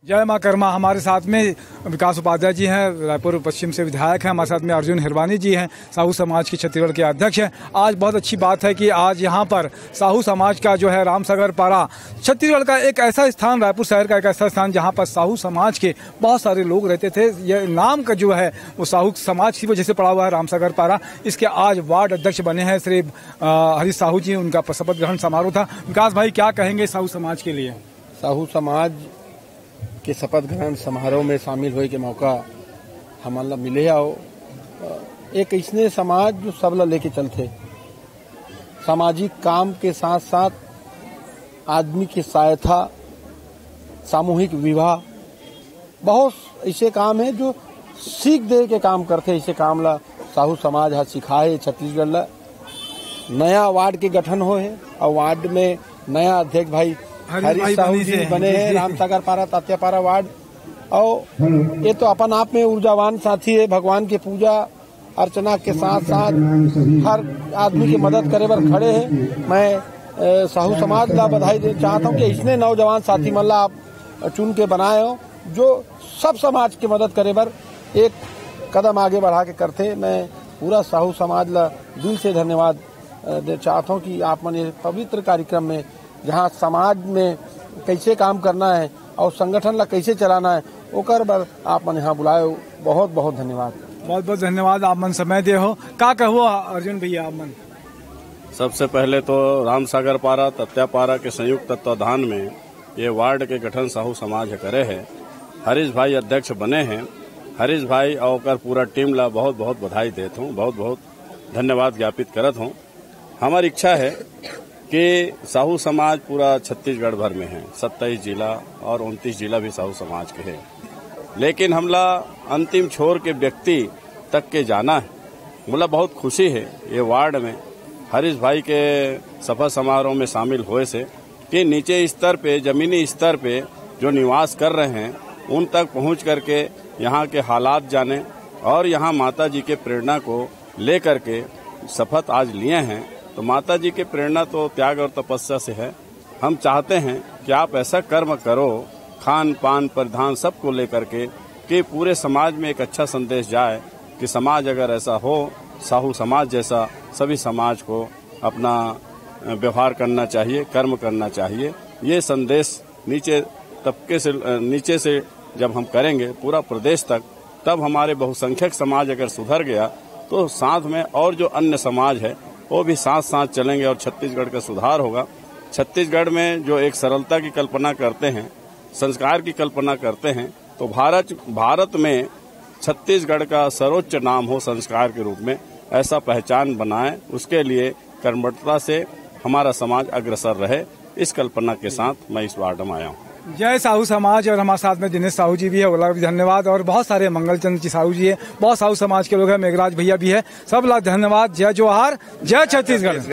जय मां कर्मा। हमारे साथ में विकास उपाध्याय जी हैं, रायपुर पश्चिम से विधायक हैं। हमारे साथ में अर्जुन हिरवानी जी हैं, साहू समाज के छत्तीसगढ़ के अध्यक्ष हैं। आज बहुत अच्छी बात है कि आज यहाँ पर साहू समाज का जो है रामसागर पारा छत्तीसगढ़ का एक ऐसा स्थान, रायपुर शहर का एक ऐसा स्थान जहाँ पर साहू समाज के बहुत सारे लोग रहते थे। यह नाम का जो है वो साहू समाज की वजह से पड़ा हुआ है रामसागर पारा। इसके आज वार्ड अध्यक्ष बने हैं श्री हरीश साहू जी। उनका शपथ ग्रहण समारोह था। विकास भाई क्या कहेंगे साहू समाज के लिए? साहू समाज के शपथ ग्रहण समारोह में शामिल होए के मौका हमारा मिले और एक इसने समाज जो सबला लेके चलते, सामाजिक काम के साथ साथ आदमी की सहायता, सामूहिक विवाह, बहुत ऐसे काम है जो सीख दे के काम करते। ऐसे काम ला साहू समाज हा सिखाए। छत्तीसगढ़ ला नया वार्ड के गठन हो है और वार्ड में नया अध्यक्ष भाई हरीश साहू जी बने हैं, रामसागर पारा तात्यापारा वार्ड। और ये तो अपन आप में ऊर्जावान साथी है। भगवान की पूजा अर्चना के साथ साथ हर आदमी की मदद करे बर खड़े हैं। मैं साहू समाज ला बधाई दे चाहता हूँ कि इसने नौजवान साथी मन ला आप चुन के बनाए हो जो सब समाज की मदद करे बर एक कदम आगे बढ़ा के करते। मैं पूरा साहू समाज ला दिल से धन्यवाद दे चाहता हूँ कि आप मन पवित्र कार्यक्रम में जहाँ समाज में कैसे काम करना है और संगठन ला कैसे चलाना है ओकर बर आप मन यहाँ बुलाए। बहुत बहुत धन्यवाद। बहुत बहुत धन्यवाद। आप मन समय दे हो। का कहो अर्जुन भैया आप मन? सबसे पहले तो रामसागर पारा तात्यापारा के संयुक्त तत्वाधान में ये वार्ड के गठन साहू समाज करे है। हरीश भाई अध्यक्ष बने हैं। हरीश भाई और पूरा टीम ला बहुत बहुत बधाई देता हूँ, बहुत बहुत धन्यवाद ज्ञापित करत हूँ। हमारी इच्छा है कि साहू समाज पूरा छत्तीसगढ़ भर में है। 27 जिला और 29 जिला भी साहू समाज के हैं, लेकिन हमला अंतिम छोर के व्यक्ति तक के जाना है। मुझे बहुत खुशी है ये वार्ड में हरीश भाई के सफल समारोह में शामिल हुए से कि नीचे स्तर पे, जमीनी स्तर पे जो निवास कर रहे हैं उन तक पहुंच करके यहाँ के हालात जाने और यहाँ माता जी के प्रेरणा को लेकर के शपथ आज लिए हैं। तो माता जी की प्रेरणा तो त्याग और तपस्या से है। हम चाहते हैं कि आप ऐसा कर्म करो, खान पान परिधान सबको लेकर के, कि पूरे समाज में एक अच्छा संदेश जाए कि समाज अगर ऐसा हो, साहू समाज जैसा सभी समाज को अपना व्यवहार करना चाहिए, कर्म करना चाहिए। ये संदेश नीचे तबके से, नीचे से जब हम करेंगे पूरा प्रदेश तक, तब हमारे बहुसंख्यक समाज अगर सुधर गया तो साथ में और जो अन्य समाज है वो भी साथ साथ चलेंगे और छत्तीसगढ़ का सुधार होगा। छत्तीसगढ़ में जो एक सरलता की कल्पना करते हैं, संस्कार की कल्पना करते हैं, तो भारत में छत्तीसगढ़ का सर्वोच्च नाम हो संस्कार के रूप में, ऐसा पहचान बनाए। उसके लिए कर्मठता से हमारा समाज अग्रसर रहे, इस कल्पना के साथ मैं इस वार्ड में आया हूँ। जय साहू समाज। और हमारे साथ में दिनेश साहू जी भी है, उनका भी धन्यवाद। और बहुत सारे मंगलचंद्र जी साहू जी है, बहुत साहू समाज के लोग हैं, मेघराज भैया भी है। सब लोग धन्यवाद। जय जोहार, जय छत्तीसगढ़।